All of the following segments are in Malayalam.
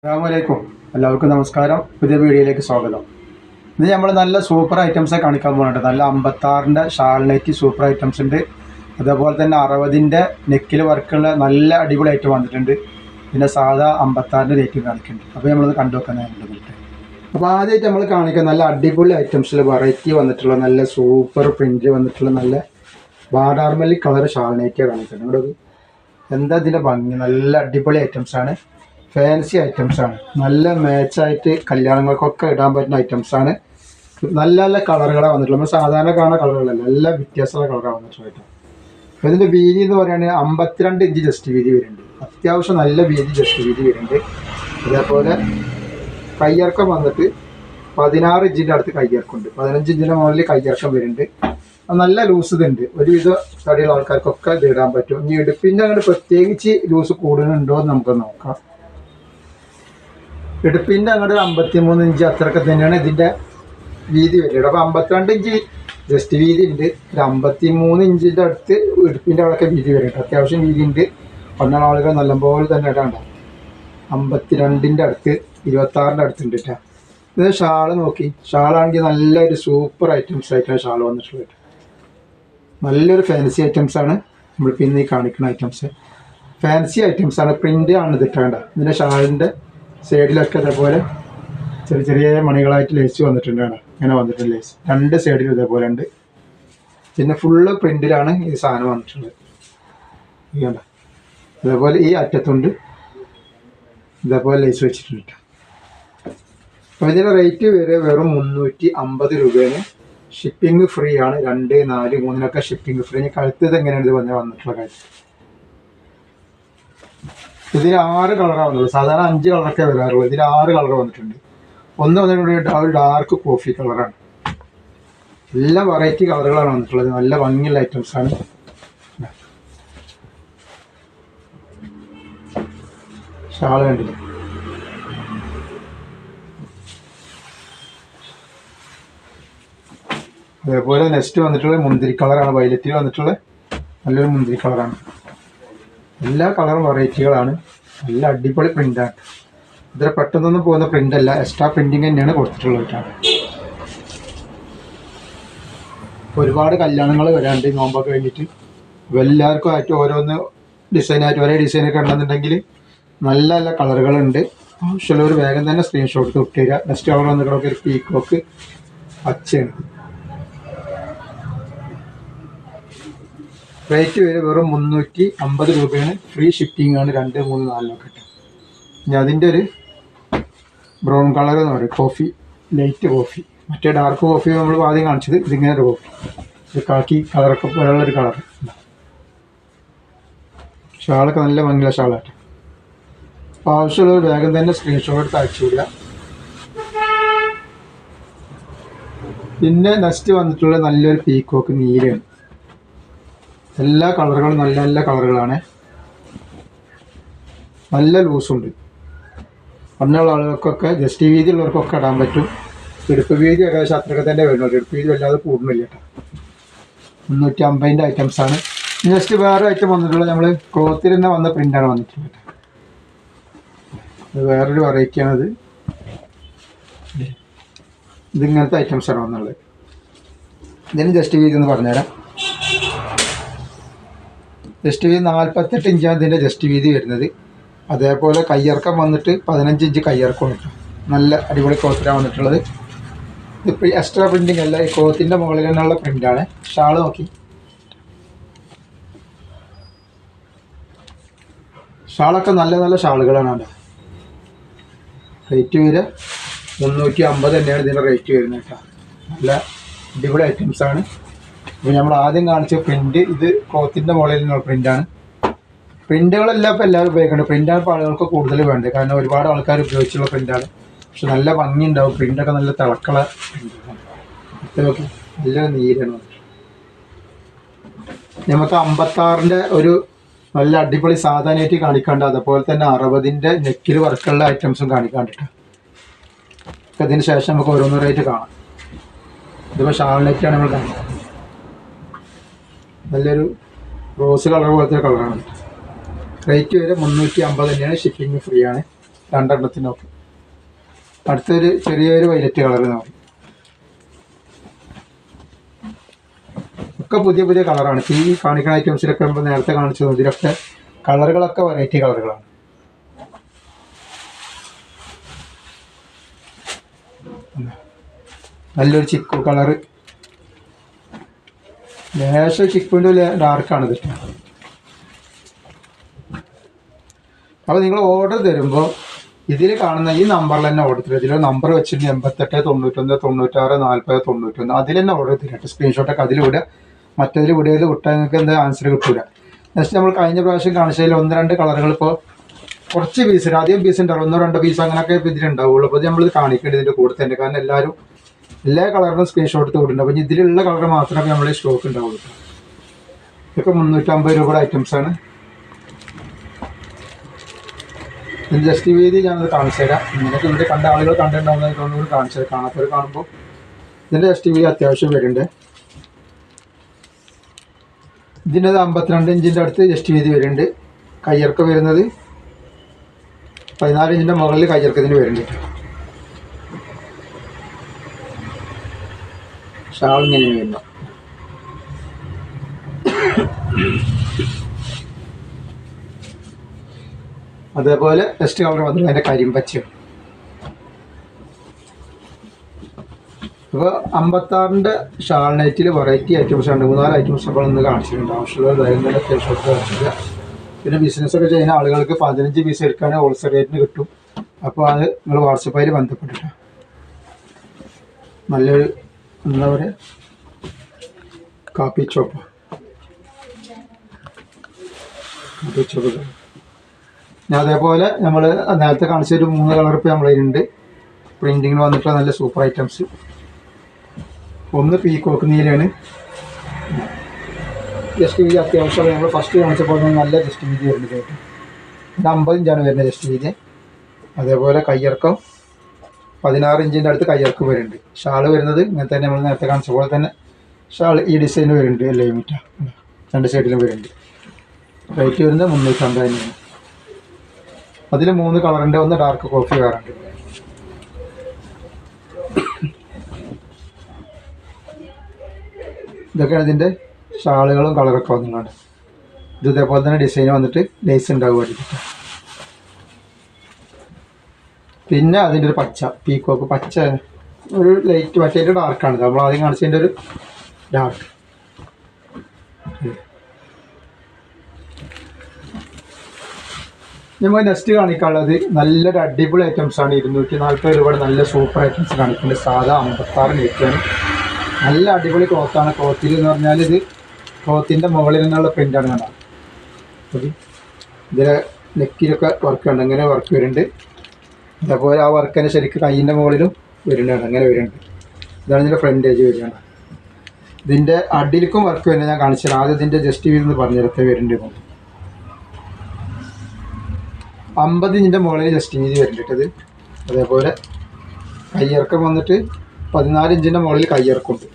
അസ്സലാമലൈക്കും. എല്ലാവർക്കും നമസ്കാരം. പുതിയ വീഡിയോയിലേക്ക് സ്വാഗതം. ഇത് നമ്മൾ നല്ല സൂപ്പർ ഐറ്റംസ് കാണിക്കാൻ പോകുന്നുണ്ട്. നല്ല 56-ൻ്റെ ഷാൾ നൈറ്റി സൂപ്പർ ഐറ്റംസ് ഉണ്ട്. അതേപോലെ തന്നെ 60-ൻ്റെ നെക്കിൽ വർക്കുള്ള നല്ല അടിപൊളി ഐറ്റം വന്നിട്ടുണ്ട്. പിന്നെ സാധാ 56-ൻ്റെ നെറ്റും കാണിക്കുന്നുണ്ട്. അപ്പോൾ നമ്മളത് കണ്ടു വെക്കാനായിട്ട്. അപ്പോൾ ആദ്യമായിട്ട് നമ്മൾ കാണിക്കുക നല്ല അടിപൊളി ഐറ്റംസിൽ വെറൈറ്റി വന്നിട്ടുള്ള നല്ല സൂപ്പർ പ്രിൻ്റ് വന്നിട്ടുള്ള നല്ല ബാർഡാർമലി കളർ ഷാൾ നൈറ്റിയാണ് കാണിക്കുന്നത്. ഇവിടെ എന്താ ഇതിൻ്റെ ഭംഗി, നല്ല അടിപൊളി ഐറ്റംസാണ്. ഫാൻസി ഐറ്റംസാണ്. നല്ല മാച്ചായിട്ട് കല്യാണങ്ങൾക്കൊക്കെ ഇടാൻ പറ്റുന്ന ഐറ്റംസാണ്. നല്ല നല്ല കളറുകളാണ് വന്നിട്ടുള്ളത്. നമ്മൾ സാധാരണ കാണുന്ന കളറുകളല്ല, നല്ല വ്യത്യാസമുള്ള കളറാണ് വന്നിട്ടുള്ളത്. അപ്പോൾ ഇതിൻ്റെ വീതി എന്ന് പറയുകയാണെങ്കിൽ 52 ഇഞ്ച് ജസ്റ്റ് വീതി വരുന്നുണ്ട്. അത്യാവശ്യം നല്ല വീതി ജസ്റ്റ് വീതി വരുന്നുണ്ട്. അതേപോലെ കയ്യിറക്കം വന്നിട്ട് 16 ഇഞ്ചിൻ്റെ അടുത്ത് കയ്യിറക്കമുണ്ട്. 15 ഇഞ്ചിൻ്റെ മുകളിൽ കയ്യിറക്കം വരുന്നുണ്ട്. നല്ല ലൂസ് ഇതുണ്ട്. ഒരുവിധ തടിയുള്ള ആൾക്കാർക്കൊക്കെ ഇത് ഇടാൻ പറ്റും. ഇനി ഇടുപ്പിൻ്റെ അങ്ങോട്ട് പ്രത്യേകിച്ച് ലൂസ് കൂടുന്നുണ്ടോ എന്ന് നമുക്ക് നോക്കാം. ഇടുപ്പിൻ്റെ അങ്ങോട്ട് 53 ഇഞ്ച് അത്രയൊക്കെ തന്നെയാണ് ഇതിൻ്റെ വീതി വരുന്നത്. അപ്പോൾ 52 ഇഞ്ച് ജസ്റ്റ് വീതി ഉണ്ട്. ഒരു 53 ഇഞ്ചിൻ്റെ അടുത്ത് ഇടുപ്പിൻ്റെ അവിടെയൊക്കെ വീതി വരുന്നുണ്ട്. അത്യാവശ്യം വീതി ഉണ്ട്. പണ്ടുള്ള ആളുകൾ നല്ലപോലെ തന്നെ ഇടാണ്ട് 52-ൻ്റെ അടുത്ത് 26-ൻ്റെ അടുത്തുണ്ട് കേട്ടോ. ഇത് ഷാള് നോക്കി, ഷാളാണെങ്കിൽ നല്ലൊരു സൂപ്പർ ഐറ്റംസ് ആയിട്ടാണ് ഷാൾ വന്നിട്ടുള്ളത്. നല്ലൊരു ഫാൻസി ഐറ്റംസാണ് നമ്മൾ പിന്നെ ഈ കാണിക്കുന്ന ഐറ്റംസ്. ഫാൻസി ഐറ്റംസാണ്. പ്രിൻ്റ് ആണ് ഇതിട്ടേണ്ട. ഇതിൻ്റെ ഷാളിൻ്റെ സൈഡിലൊക്കെ അതേപോലെ ചെറിയ ചെറിയ മണികളായിട്ട് ലേസ് വന്നിട്ടുണ്ട്. ഇങ്ങനെ വന്നിട്ടുണ്ട് ലേസ്. 2 സൈഡിലും ഇതേപോലെ ഉണ്ട്. പിന്നെ ഫുള്ള് പ്രിൻറ്റിലാണ് ഈ സാധനം വന്നിട്ടുള്ളത്. ഇതുണ്ട്. അതേപോലെ ഈ അറ്റത്തുണ്ട് ഇതേപോലെ ലേസ് വെച്ചിട്ടുണ്ട്. അപ്പോൾ ഇതിൻ്റെ റേറ്റ് വെറും 350 രൂപയാണ്. ഷിപ്പിംഗ് ഫ്രീ ആണ്. 2, 4, 3 ഷിപ്പിംഗ് ഫ്രീ. കഴുത്ത് എങ്ങനെയാണ് ഇത് വന്നിട്ടുള്ള കാര്യം. ഇതിന് 6 കളറാണ് വന്നുള്ളൂ. സാധാരണ 5 കളറൊക്കെ വരാറുള്ളൂ. ഇതിൽ 6 കളർ വന്നിട്ടുണ്ട്. ഒന്ന് വന്നിട്ടുണ്ട് ഒരു ഡാർക്ക് കോഫി കളറാണ്. എല്ലാം വെറൈറ്റി കളറുകളാണ് വന്നിട്ടുള്ളത്. നല്ല ഭംഗിയുള്ള ഐറ്റംസാണ്. ഷാള് കണ്ടില്ല. അതേപോലെ നെക്സ്റ്റ് വന്നിട്ടുള്ളത് മുന്തിരി കളറാണ്. വയലറ്റിൽ വന്നിട്ടുള്ളത് നല്ലൊരു മുന്തിരി കളറാണ്. എല്ലാ കളറും വെറൈറ്റികളാണ്. നല്ല അടിപൊളി പ്രിൻ്റാണ്. ഇത്ര പെട്ടെന്നൊന്നും പോകുന്ന പ്രിൻ്റ് അല്ല, എക്സ്ട്രാ പ്രിൻറ്റിങ് തന്നെയാണ് കൊടുത്തിട്ടുള്ളത്. ഒരുപാട് കല്യാണങ്ങൾ വരാണ്ട് നോമ്പൊക്കെ കഴിഞ്ഞിട്ട്. അപ്പോൾ എല്ലാവർക്കും ആയിട്ട് ഓരോന്ന് ഡിസൈനായിട്ട് ഒരേ ഡിസൈനൊക്കെ ഉണ്ടെന്നുണ്ടെങ്കിൽ നല്ല നല്ല കളറുകളുണ്ട്. ആവശ്യമുള്ളവർ വേഗം തന്നെ സ്ക്രീൻഷോട്ട് തൊട്ട് തരിക. നെക്സ്റ്റ് കളർ വന്നിട്ടൊക്കെ ഒരു പീക്കോക്ക് പച്ചയാണ്. റേറ്റ് വെറും 350 രൂപയാണ്. ഫ്രീ ഷിപ്പിംഗ് ആണ്. 2, 3, 4 ഇനി അതിൻ്റെ ഒരു ബ്രൗൺ കളർ എന്ന് പറയും, കോഫി, ലൈറ്റ് കോഫി. മറ്റേ ഡാർക്ക് കോഫി നമ്മൾ ആദ്യം കാണിച്ചത്. ഇതിങ്ങനെ ഒരു കോഫി, ഇത് കാക്കി കളറൊക്കെ പോലുള്ളൊരു കളർ. ഷാളൊക്കെ നല്ല ഭംഗിയുള്ള ഷാളായിട്ട്. അപ്പോൾ ആവശ്യമുള്ളവർ വേഗം തന്നെ സ്ക്രീൻഷോട്ട് എടുത്ത് അയച്ചു വിടുക. പിന്നെ നെക്സ്റ്റ് വന്നിട്ടുള്ള നല്ലൊരു പീക്കോക്ക് നീലയാണ്. എല്ലാ കളറുകളും നല്ല നല്ല കളറുകളാണ്. നല്ല ലൂസുണ്ട്. പണ്ടുള്ള ആളുകൾക്കൊക്കെ ജസ്റ്റ് വീതി ഉള്ളവർക്കൊക്കെ ഇടാൻ പറ്റും. ഇടുപ്പ് വീതി ഏകദേശം അത്രയൊക്കെ തന്നെ വരുന്നുള്ളൂ. ഇടുപ്പ് വീതി വല്ലാതെ കൂടുന്നില്ല കേട്ടോ. 350-ൻ്റെ ഐറ്റംസാണ്. നെക്സ്റ്റ് വേറെ ഐറ്റം വന്നിട്ടുള്ളത് നമ്മൾ ക്ലോത്തിൽ തന്നെ വന്ന പ്രിൻ്റാണ് വന്നിട്ടുള്ളത്. അത് വേറൊരു വെറൈറ്റിയാണത്. ഇതിങ്ങനത്തെ ഐറ്റംസാണ് വന്നുള്ളത്. ഇതിന് ജസ്റ്റ് വീതി എന്ന് പറഞ്ഞുതരാം. ജസ്റ്റ് വീതി 48 ഇഞ്ചാണ് ഇതിൻ്റെ ജസ്റ്റ് വീതി വരുന്നത്. അതേപോലെ കയ്യിറക്കം വന്നിട്ട് 15 ഇഞ്ച് കയ്യിറക്കം വന്നിട്ട് നല്ല അടിപൊളി ക്ലോത്തിലാണ് വന്നിട്ടുള്ളത്. ഇതിപ്പോൾ എക്സ്ട്രാ പ്രിൻറ്റിങ് അല്ല, ഈ ക്ലോത്തിൻ്റെ മുകളിൽ തന്നെയുള്ള പ്രിൻ്റാണ്. ഷാള് നോക്കി, ഷാളൊക്കെ നല്ല നല്ല ഷാളുകളാണ് അവിടെ. റേറ്റ് വരെ 350 തന്നെയാണ് ഇതിൻ്റെ റേറ്റ് വരുന്നത് കേട്ടോ. നല്ല അടിപൊളി ഐറ്റംസാണ്. അപ്പോൾ നമ്മൾ ആദ്യം കാണിച്ച പ്രിൻ്റ് ഇത് ക്ലോത്തിൻ്റെ മുകളിൽ നിന്നുള്ള പ്രിൻ്റാണ്. പ്രിൻ്റുകളെല്ലാം ഇപ്പോൾ എല്ലാവരും ഉപയോഗിക്കുന്നുണ്ട്. പ്രിൻ്റാണ് ഇപ്പോൾ ആളുകൾക്ക് കൂടുതൽ വേണ്ടത്. കാരണം ഒരുപാട് ആൾക്കാർ ഉപയോഗിച്ചുള്ള പ്രിൻ്റാണ്. പക്ഷെ നല്ല ഭംഗി ഉണ്ടാവും. പ്രിൻ്റൊക്കെ നല്ല തിളക്കള നോക്കി, നല്ലൊരു നീരാണ്. നമുക്ക് 56-ൻ്റെ ഒരു നല്ല അടിപൊളി സാധാരണയായിട്ട് കാണിക്കാണ്ട്. അതുപോലെ തന്നെ 60-ൻ്റെ നെക്കിൽ വർക്കുള്ള ഐറ്റംസും കാണിക്കാണ്ടിട്ട്. അതിന് ശേഷം നമുക്ക് ഓരോന്നോരായിട്ട് കാണാം. ഇതിപ്പോൾ ഷാൾ നെറ്റാണ് നമ്മൾ കാണിക്കുന്നത്. നല്ലൊരു റോസ് കളർ പോലത്തെ കളറാണ്. റേറ്റ് വരെ 350 തന്നെയാണ്. ഷിപ്പിംഗ് ഫ്രീ ആണ്. രണ്ടെണ്ണത്തിന് നോക്കി. അടുത്തൊരു ചെറിയൊരു വൈലറ്റ് കളർ നോക്കി. ഒക്കെ പുതിയ പുതിയ കളറാണ്. ഈ കാണിക്കുന്ന ഐറ്റംസിലൊക്കെ നമ്മൾ നേരത്തെ കാണിച്ചത് ഇതിലൊക്കെ കളറുകളൊക്കെ വെറൈറ്റി കളറുകളാണ്. നല്ലൊരു ചിക്കു കളറ്, ലേശം ചിക്കുവിൻ്റെ ഡാർക്കാണ് ഇത്. അപ്പോൾ നിങ്ങൾ ഓർഡർ തരുമ്പോൾ ഇതിൽ കാണുന്ന ഈ നമ്പറിൽ തന്നെ ഓർഡർ തരും. ഇതിൽ നമ്പർ വെച്ചിട്ട് 88 91 96 40 91 അതിൽ തന്നെ ഓർഡർ തരട്ടെ. സ്ക്രീൻഷോട്ടൊക്കെ അതിലൂടെ മറ്റേതിൽ വീഡിയോയിൽ വിട്ടാൽ നിങ്ങൾക്ക് എന്താ ആൻസർ കിട്ടൂല. നെക്സ്റ്റ് നമ്മൾ കഴിഞ്ഞ പ്രാവശ്യം കാണിച്ചതിൽ 1-2 കളറുകൾ ഇപ്പോൾ കുറച്ച് പീസ്, അധികം പീസ് ഉണ്ടാവും, 1-2 പീസ് അങ്ങനെയൊക്കെ ഇതിലുണ്ടാവുള്ളൂ. അപ്പോൾ നമ്മളിത് കാണിക്കേണ്ടത് ഇതിൻ്റെ കൂടെ തന്നെ. കാരണം എല്ലാവരും എല്ലാ കളറിനും സ്ക്രീൻഷോട്ട് എടുത്ത് കൊടുക്കുന്നുണ്ട്. അപ്പോൾ ഇതിലുള്ള കളർ മാത്രമേ നമ്മൾ സ്റ്റോക്ക് ഉണ്ടാവുള്ളൂ. ഇതൊക്കെ 350 രൂപയുടെ ഐറ്റംസാണ്. ഇതിന് ജസ്റ്റ് വീതി ഞാനത് കാണിച്ചു തരാം. നിങ്ങൾക്ക് ഇവിടെ കണ്ട ആളുകൾ കണ്ടിട്ടുണ്ടാവുന്ന ഇതൊന്നും കാണിച്ചു തരാം. കാണാത്തവർ കാണുമ്പോൾ ഇതിൻ്റെ ജസ്റ്റ് വീതി അത്യാവശ്യം വരുന്നുണ്ട്. ഇതിൻ്റെ 52 ഇഞ്ചിൻ്റെ അടുത്ത് ജസ്റ്റ് വീതി വരുന്നുണ്ട്. കയ്യിറക്കം വരുന്നത് 14 ഇഞ്ചിൻ്റെ മുകളിൽ കയ്യിറക്കത്തിന് വരുന്നുണ്ട്. ഷാൾ ഇങ്ങനെയാണ് വരുന്നത്. അതേപോലെ നെക്സ്റ്റ് കളർ വന്നത് അതിൻ്റെ കരിമ്പച്ചയാണ്. അപ്പോൾ 56-ൻ്റെ ഷാൾ നൈറ്റിൽ വെറൈറ്റി ഐറ്റംസ് ഉണ്ട്. 3-4 ഐറ്റംസ് അപ്പോൾ ഒന്ന് കാണിച്ചിട്ടുണ്ട്. ആവശ്യമുള്ളത് ധൈര്യം അത്യാവശ്യം കാണിച്ചില്ല. പിന്നെ ബിസിനസ്സൊക്കെ ചെയ്യുന്ന ആളുകൾക്ക് 15 പീസ് എടുക്കുകയാണെങ്കിൽ ഹോൾസെയിൽ റേറ്റിന് കിട്ടും. അപ്പോൾ അത് നിങ്ങൾ വാട്സപ്പായി ബന്ധപ്പെട്ടിട്ട് നല്ലൊരു എന്താ പറയുക കാപ്പി ചോപ്പ് ഞാൻ അതേപോലെ നമ്മൾ നേരത്തെ കാണിച്ചൊരു 3 കളർ ഇപ്പോൾ നമ്മളതിലുണ്ട്. പ്രിൻറ്റിങ്ങിന് വന്നിട്ടുള്ള നല്ല സൂപ്പർ ഐറ്റംസ്. ഒന്ന് പീക്കോക്ക് നീലയാണ്. ജസ്റ്റ് വീതി അത്യാവശ്യം നമ്മൾ ഫസ്റ്റ് കാണിച്ചപ്പോൾ നല്ല ജസ്റ്റ് വീതി വരുന്നത്. ഇത് 50 ഇഞ്ചാണ് വരുന്നത് ജസ്റ്റ് വീതി. അതേപോലെ കയ്യിറക്കം 16 ഇഞ്ചിൻ്റെ അടുത്ത് കയ്യിറക്കം വരുന്നുണ്ട്. ഷാള് വരുന്നത് ഇങ്ങനെ തന്നെ നമ്മൾ നേരത്തെ കാണിച്ച പോലെ തന്നെ ഷാൾ ഈ ഡിസൈൻ വരുന്നുണ്ട്. എല്ലാം മീറ്റ 2 സൈഡിലും വരുന്നുണ്ട്. റേറ്റ് വരുന്നത് 350 തന്നെയാണ്. അതിൽ 3 കളറുണ്ട്. ഒന്ന് ഡാർക്ക് കോഫി കളറുണ്ട്. ഇതൊക്കെയാണ് ഇതിൻ്റെ ഷാളുകളും കളറൊക്കെ വന്നിട്ടുണ്ട്. ഇത് ഇതേപോലെ തന്നെ ഡിസൈൻ വന്നിട്ട് ലേസ് ഉണ്ടാവുമായിരിക്കും. പിന്നെ അതിൻ്റെ ഒരു പച്ച പീക്കോക്ക് പച്ച ഒരു ലൈറ്റ് മറ്റേ ഡാർക്കാണ്. നമ്മൾ ആദ്യം കാണിച്ചതിൻ്റെ ഒരു ഡാർക്ക്. നമ്മൾ നെക്സ്റ്റ് കാണിക്കാനുള്ളത് നല്ലൊരു അടിപൊളി ഐറ്റംസാണ്. 240 രൂപയുടെ നല്ല സൂപ്പർ ഐറ്റംസ് കാണിക്കുന്നുണ്ട്. സാധാ 56 നെറ്റാണ്. നല്ല അടിപൊളി ക്ലോത്താണ്. ക്ലോത്തിൽ എന്ന് പറഞ്ഞാൽ ഇത് ക്ലോത്തിൻ്റെ മുകളിൽ നിന്നുള്ള പ്രിൻ്റാണ് കണ്ടത്. ഇതിൽ നെക്കിലൊക്കെ വർക്ക് ഉണ്ട്. അങ്ങനെ വർക്ക് വരുന്നുണ്ട്. അതേപോലെ ആ വർക്ക് തന്നെ ശരിക്കും കൈയിൻ്റെ മുകളിലും വരുന്നുണ്ട്. അങ്ങനെ വരുന്നുണ്ട്. ഇതാണ് ഇതിൻ്റെ ഫ്രണ്ടേജ് വരുന്നത്. ഇതിൻ്റെ അടിയിലേക്കും വർക്ക് വരുന്നത് ഞാൻ കാണിച്ചത്. ആദ്യം ഇതിൻ്റെ ജസ്റ്റ് വീന്ന് പറഞ്ഞിടത്തെ വരുന്നുണ്ട്. 50 ഇഞ്ചിൻ്റെ മുകളിൽ ജസ്റ്റ് വീതി വരുന്നുണ്ട്. അതേപോലെ കയ്യിറക്കം വന്നിട്ട് 14 ഇഞ്ചിൻ്റെ മുകളിൽ കയ്യിറക്കുണ്ട്.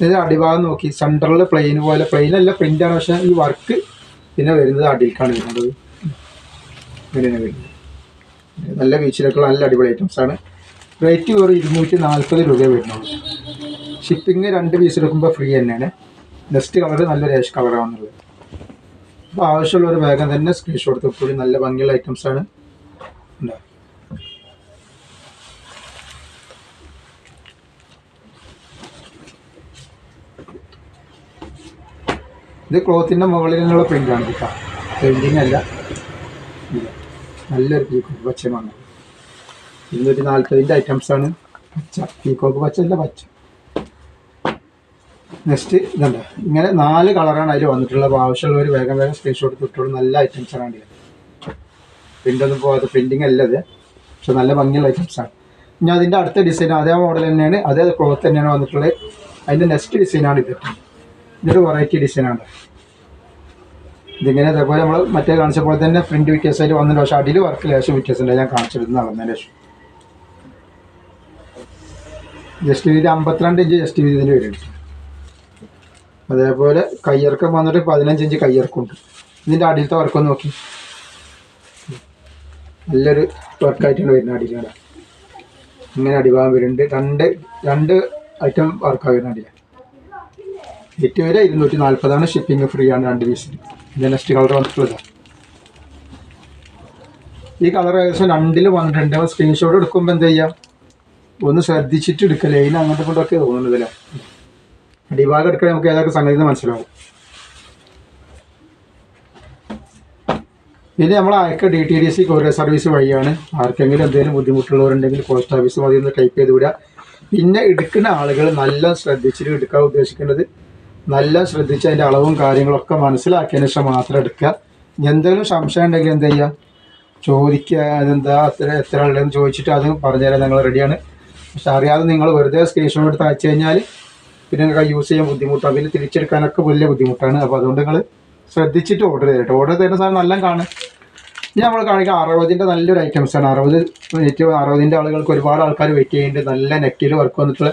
ഇത് അടിഭാഗം നോക്കി സെൻറ്ററിൽ പ്ലെയിൻ പോലെ, പ്ലെയിനല്ല പ്രിൻ്റാണ്, പക്ഷേ ഈ വർക്ക് പിന്നെ വരുന്നത് അടിയിലേക്കാണ് വരുന്നത്. ഇങ്ങനെ വരുന്നത് നല്ല ബീച്ചിലേക്കുള്ള നല്ല അടിപൊളി ഐറ്റംസാണ്. റേറ്റ് ഒരു 240 രൂപ വരുന്നുള്ളൂ. ഷിപ്പിംഗ് 2 പീസ് എടുക്കുമ്പോൾ ഫ്രീ തന്നെയാണ്. നെക്സ്റ്റ് കളർ നല്ല റേഷ് കളറാണെന്നുള്ളത്. അപ്പോൾ ആവശ്യമുള്ളൊരു വേഗം തന്നെ സ്ക്രീൻഷോട്ട് എടുത്തോളൂ. നല്ല ഭംഗിയുള്ള ഐറ്റംസാണ്. ഇത് ക്ലോത്തിൻ്റെ മുകളിൽ നിന്നുള്ള പ്രിൻ്റാണ് കിട്ടാം. പെയിൻറ്റിങ് അല്ല. നല്ലൊരു പീക്കോക്ക് പച്ചയാണ്. 240ൻ്റെ ഐറ്റംസാണ്. പച്ച പീക്കോക്ക് പച്ച അല്ല പച്ച. നെക്സ്റ്റ് ഇതുണ്ട്. ഇങ്ങനെ 4 കളറാണ് അതിൽ വന്നിട്ടുള്ളത്. അപ്പോൾ ആവശ്യമുള്ളവർ വേഗം വേഗം സ്ക്രീൻഷോട്ട് കിട്ടുള്ളൂ. നല്ല ഐറ്റംസാണ്. പ്രിൻ്റൊന്നും പോകാത്ത പ്രിൻറ്റിങ് അല്ല ഇത്, പക്ഷെ നല്ല ഭംഗിയുള്ള ഐറ്റംസാണ്. ഇനി അതിൻ്റെ അടുത്ത ഡിസൈൻ അതേ മോഡൽ തന്നെയാണ്, അതേ ക്ലോത്ത് തന്നെയാണ് വന്നിട്ടുള്ളത്. അതിൻ്റെ നെക്സ്റ്റ് ഡിസൈനാണ് ഇത്. ഇതൊരു വെറൈറ്റി ഡിസൈനാണ്. ഇതിങ്ങനെ അതേപോലെ നമ്മൾ മറ്റേ കാണിച്ച പോലെ തന്നെ പ്രിൻറ്റ് വ്യത്യാസമായിട്ട് വന്നിട്ടുണ്ട്. പക്ഷേ അടിയിൽ വർക്ക് ലേശം വ്യത്യാസമുണ്ട്. ഞാൻ കാണിച്ചെടുത്ത് നടന്നതിന് ശേഷം ജസ്റ്റ് വീതി 52 ഇഞ്ച് ജസ്റ്റ് വീതി ഇതിന് വരുന്നുണ്ട്. അതേപോലെ കയ്യിറക്കം വന്നിട്ട് 15 ഇഞ്ച് കയ്യിറക്കമുണ്ട്. ഇതിൻ്റെ അടിയിലത്തെ വർക്കൊന്ന് നോക്കി. നല്ലൊരു വർക്കായിട്ടാണ് വരുന്നത്. അടിയിലാണ് ഇങ്ങനെ അടിഭാഗം വരുന്നുണ്ട്. രണ്ട് ഐറ്റം വർക്കാണ് വരുന്ന അടിയിൽ. ഏറ്റവും വരെ 240 ഷിപ്പിംഗ് ഫ്രീ ആണ് 2 പീസിന്. ഇതിൻ്റെ നെക്സ്റ്റ് കളർ വന്നിട്ടുള്ളത് ഈ കളർ ഏകദേശം 2 വന്നിട്ടുണ്ട്. അപ്പോൾ സ്ക്രീൻഷോട്ട് എടുക്കുമ്പോൾ എന്ത് ചെയ്യുക, ഒന്ന് ശ്രദ്ധിച്ചിട്ട് എടുക്കുക. ലൈൻ അങ്ങോട്ട് കൊണ്ടൊക്കെ തോന്നുന്നതല്ലേ. അടിഭാഗം എടുക്കാൻ നമുക്ക് ഏതൊക്കെ സംഗതി മനസ്സിലാവും. ഇനി നമ്മൾ അയക്കുക DTDC കൊറിയർ സർവീസ് വഴിയാണ്. ആർക്കെങ്കിലും എന്തെങ്കിലും ബുദ്ധിമുട്ടുള്ളവരുണ്ടെങ്കിൽ പോസ്റ്റ് ഓഫീസ് മതി ഒന്ന് ടൈപ്പ് ചെയ്ത് വിടുക. പിന്നെ എടുക്കുന്ന ആളുകൾ നല്ല ശ്രദ്ധിച്ചിട്ട് എടുക്കാൻ ഉദ്ദേശിക്കേണ്ടത്. നല്ല ശ്രദ്ധിച്ച് അതിൻ്റെ അളവും കാര്യങ്ങളൊക്കെ മനസ്സിലാക്കിയതിന് ശേഷം മാത്രം എടുക്കുക. എന്തെങ്കിലും സംശയം ഉണ്ടെങ്കിൽ എന്ത് ചെയ്യുക, ചോദിക്കുക. അതെന്താ എത്ര ഉള്ളതെന്ന് ചോദിച്ചിട്ട് അത് പറഞ്ഞുതരാൻ ഞങ്ങൾ റെഡിയാണ്. പക്ഷെ അറിയാതെ നിങ്ങൾ വെറുതെ സ്ക്രീൻഷോട്ട് എടുത്ത് അയച്ചു കഴിഞ്ഞാൽ പിന്നെ നിങ്ങൾക്ക് യൂസ് ചെയ്യാൻ ബുദ്ധിമുട്ടാണ്. പിന്നെ തിരിച്ചെടുക്കാനൊക്കെ വലിയ ബുദ്ധിമുട്ടാണ്. അപ്പോൾ അതുകൊണ്ട് നിങ്ങൾ ശ്രദ്ധിച്ചിട്ട് ഓർഡർ ചെയ്തിട്ട് ഓർഡർ തരുന്ന സാധനം നല്ല കാണും. ഇനി നമ്മൾ കാണിക്കുക 60ൻ്റെ നല്ലൊരു ഐറ്റംസാണ്. 60ൻ്റെ ആളുകൾക്ക് ഒരുപാട് ആൾക്കാർ വെയിറ്റ് ചെയ്യുന്നുണ്ട്. നല്ല നെക്കിൽ വർക്ക് വന്നിട്ടുള്ള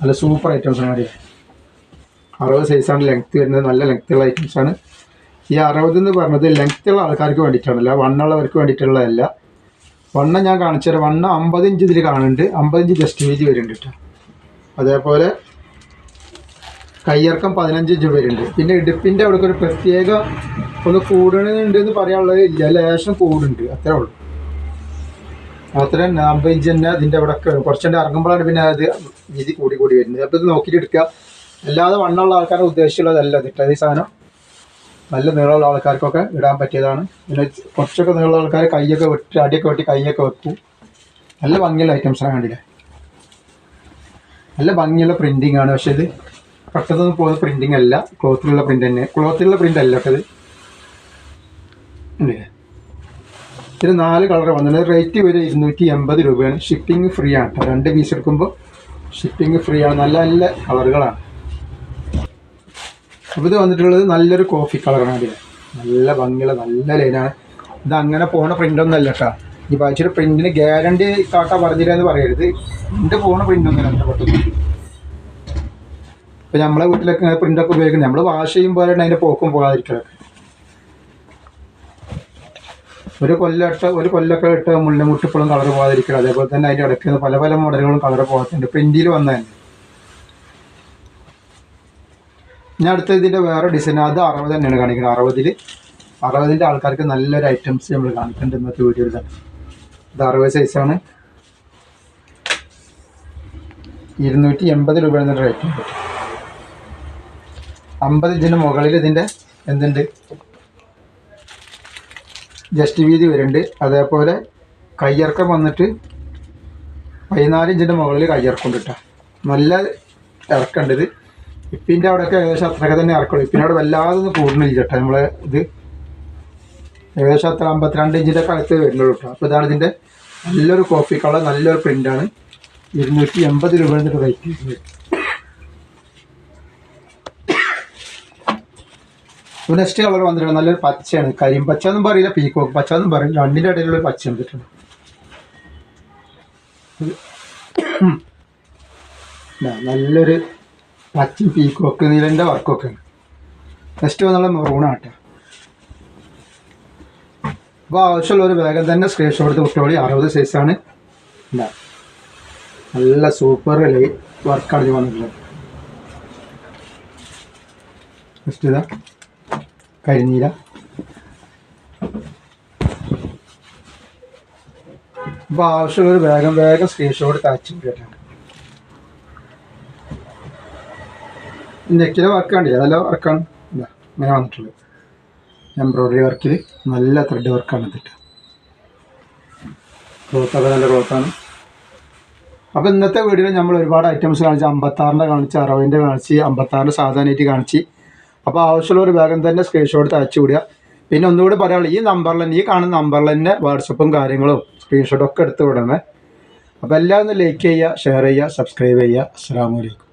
നല്ല സൂപ്പർ ഐറ്റംസാണ്. അറിയാം 60 സൈസാണ് ലെങ്ത്ത് വരുന്നത്. നല്ല ലെങ്ത്തുള്ള ഐറ്റംസാണ്. ഈ 60 എന്ന് പറഞ്ഞത് ലെങ്ത്തുള്ള ആൾക്കാർക്ക് വേണ്ടിയിട്ടാണല്ല, വണ്ണുള്ളവർക്ക് വേണ്ടിയിട്ടുള്ളതല്ല. വണ്ണം ഞാൻ കാണിച്ചു തരാം. വണ്ണം 50 ഇഞ്ച് ഇതിൽ കാണുന്നുണ്ട്. 50 ഇഞ്ച് ജസ്റ്റ് വീതി വരുന്നുണ്ട് കേട്ടോ. അതേപോലെ കയ്യിറക്കം 15 ഇഞ്ച് വരുന്നുണ്ട്. പിന്നെ ഇടുപ്പിൻ്റെ അവിടെ ഒരു പ്രത്യേക ഒന്ന് കൂടുന്നുണ്ട് എന്ന് പറയാനുള്ളത് ഇല്ല, ലേശം കൂടുന്നുണ്ട്, അത്രേ ഉള്ളൂ. അത്ര 50 ഇഞ്ച് തന്നെ അതിൻ്റെ അവിടെ കുറച്ചുകൂടെ ഇറങ്ങുമ്പോഴാണ് പിന്നെ അത് വീതി കൂടി വരുന്നത്. അപ്പോൾ ഇത് നോക്കിയിട്ട് എടുക്കുക. അല്ലാതെ വണ്ണമുള്ള ആൾക്കാരെ ഉദ്ദേശിച്ചുള്ളതല്ല ഇതിട്ട്. ഈ സാധനം നല്ല നീളമുള്ള ആൾക്കാർക്കൊക്കെ ഇടാൻ പറ്റിയതാണ്. പിന്നെ കുറച്ചൊക്കെ നീളമുള്ള ആൾക്കാർ കൈയൊക്കെ വെട്ടി അടിയൊക്കെ വെട്ടി കൈയൊക്കെ വെക്കും. നല്ല ഭംഗിയുള്ള ഐറ്റംസാണ്. കണ്ടില്ലേ, നല്ല ഭംഗിയുള്ള പ്രിൻറ്റിങ് ആണ്. പക്ഷേ ഇത് പെട്ടെന്ന് പോകുന്ന പ്രിൻറ്റിങ് അല്ല, ക്ലോത്തിലുള്ള പ്രിൻ്റ് തന്നെ. ക്ലോത്തിലുള്ള പ്രിൻ്റ് അല്ല കേട്ടത്. അല്ലേ, ഇതിന് 4 കളർ വന്നത്. റേറ്റ് വരെ 280 രൂപയാണ്. ഷിപ്പിംഗ് ഫ്രീ ആണ് കേട്ടോ. 2 പീസ് എടുക്കുമ്പോൾ ഷിപ്പിംഗ് ഫ്രീ ആണ്. നല്ല നല്ല കളറുകളാണ്. അപ്പോൾ ഇത് വന്നിട്ടുള്ളത് നല്ലൊരു കോഫി കളറാണ്. അതിൽ നല്ല ഭംഗിയുള്ള നല്ല ലൈനാണ്. ഇത് അങ്ങനെ പോണ പ്രിൻ്റൊന്നും അല്ല കേട്ടോ. ഈ വായിച്ചൊരു പ്രിൻറ്റിന് ഗ്യാരണ്ടി കാട്ട പറഞ്ഞില്ല എന്ന് പറയരുത്. പ്രിൻ്റ് പോണ പ്രിൻ്റൊന്നും അല്ല പെട്ടെന്ന്. ഇപ്പോൾ നമ്മളെ വീട്ടിലൊക്കെ പ്രിൻ്റൊക്കെ ഉപയോഗിക്കുന്നത് നമ്മൾ വാഷ് ചെയ്യുമ്പോഴാണ് അതിൻ്റെ പോക്കും പോകാതിരിക്കുന്നത്. ഒരു കൊല്ലൊക്കെ ഇട്ട് മുല്ലമുട്ടിപ്പോഴും കളർ പോകാതിരിക്കുക. അതേപോലെ തന്നെ അതിൻ്റെ ഇടയ്ക്ക് പല മോഡലുകളും കളർ പോകാത്തുണ്ട്. പ്രിൻറ്റിൽ വന്നതന്നെ. ഞാൻ അടുത്ത ഇതിൻ്റെ വേറെ ഡിസൈൻ, അത് 60 തന്നെയാണ് കാണിക്കുന്നത്. 60ൻ്റെ ആൾക്കാർക്ക് നല്ലൊരു ഐറ്റംസ് നമ്മൾ കാണിക്കുന്നുണ്ട് ഇന്നത്തെ വീഡിയോയിൽ തന്നെ. ഇത് 60 സൈസാണ്. 280 രൂപയാണ് റേറ്റ് ഉണ്ട്. 50 ഇഞ്ചിൻ്റെ മുകളിൽ ഇതിൻ്റെ എന്തുണ്ട്, ജസ്റ്റ് വീതി വരുന്നുണ്ട്. അതേപോലെ കയ്യിറക്കം വന്നിട്ട് 14 ഇഞ്ചിൻ്റെ മുകളിൽ കയ്യിറക്കുണ്ട് കേട്ടോ. നല്ല ഇറക്കുണ്ട്. ഇത് ഇപ്പിൻ്റെ അവിടെയൊക്കെ ഏകദേശം അത്രയൊക്കെ തന്നെ ഇറക്കുള്ളൂ. ഇപ്പിൻ്റെ അവിടെ വല്ലാതെ ഒന്നും കൂടുന്നില്ല കേട്ടോ. നമ്മളെ ഇത് ഏകദേശം അത്ര 52 ഇഞ്ചിൻ്റെ അടുത്ത് വരുന്നുള്ളൂ കേട്ടോ. അപ്പോൾ ഇതാണ് ഇതിൻ്റെ നല്ലൊരു കോഫി കളർ, നല്ലൊരു പ്രിൻ്റാണ്. 280 രൂപ എന്നിട്ട് റേറ്റ് വരുന്നത്. അപ്പോൾ നെക്സ്റ്റ് കളർ വന്നിട്ടുണ്ട് നല്ലൊരു പച്ചയാണ്. കരിമ്പച്ച എന്നും പറയില്ല, പീക്കോക്ക് പച്ച എന്നും പറയില്ല. 2ൻ്റെ ഇടയിലുള്ള പച്ച എടുത്തിട്ടുണ്ട്. നല്ലൊരു പച്ചയും പീക്കോക്ക് നീലൻ്റെ വർക്കൊക്കെ. നെക്സ്റ്റ് വന്നുള്ള മെറൂണാണ് കേട്ടോ. അപ്പോൾ ആവശ്യമുള്ളൊരു വേഗം തന്നെ സ്ക്രീൻഷോട്ട് എടുത്ത് കുട്ടികളി. 60 സൈസാണ്. നല്ല സൂപ്പർ വർക്കാണ് വന്നിട്ടുള്ളത്. നെക്സ്റ്റ് ഇതാ കരിനീല. അപ്പോൾ ആവശ്യമുള്ളൊരു വേഗം സ്ക്രീൻഷോട്ട് തയ്ച്ചു കേട്ടാണ്. നെക്കിലെ വർക്ക് കണ്ടില്ല, നല്ല വർക്കാണ്. ഇതാ ഇങ്ങനെ വന്നിട്ടുള്ളത്. എംബ്രോയ്ഡറി വർക്കിൽ നല്ല ത്രെഡ് വർക്കാണ് ഇതിട്ട്. ക്ലോത്തൊക്കെ നല്ല ക്ലോത്താണ്. അപ്പോൾ ഇന്നത്തെ വീഡിയോയിൽ നമ്മൾ ഒരുപാട് ഐറ്റംസ് കാണിച്ച് 56ൻ്റെ കാണിച്ച്, 60ൻ്റെ കാണിച്ച്, 56ൻ്റെ സാധാരണയായിട്ട് കാണിച്ച്. അപ്പോൾ ആവശ്യമുള്ളൊരു വേഗം തന്നെ സ്ക്രീൻഷോട്ട് അയച്ചു വിടുക. പിന്നെ ഒന്നുകൂടി പറയാനുള്ളത്, ഈ നമ്പറിൽ തന്നെ, ഈ കാണുന്ന നമ്പറിൽ തന്നെ വാട്സപ്പും കാര്യങ്ങളും സ്ക്രീൻഷോട്ടൊക്കെ എടുത്ത് വിടണേ. അപ്പോൾ എല്ലാവരും ലൈക്ക് ചെയ്യുക, ഷെയർ ചെയ്യുക, സബ്സ്ക്രൈബ് ചെയ്യുക. അസ്സലാമു അലൈക്കും.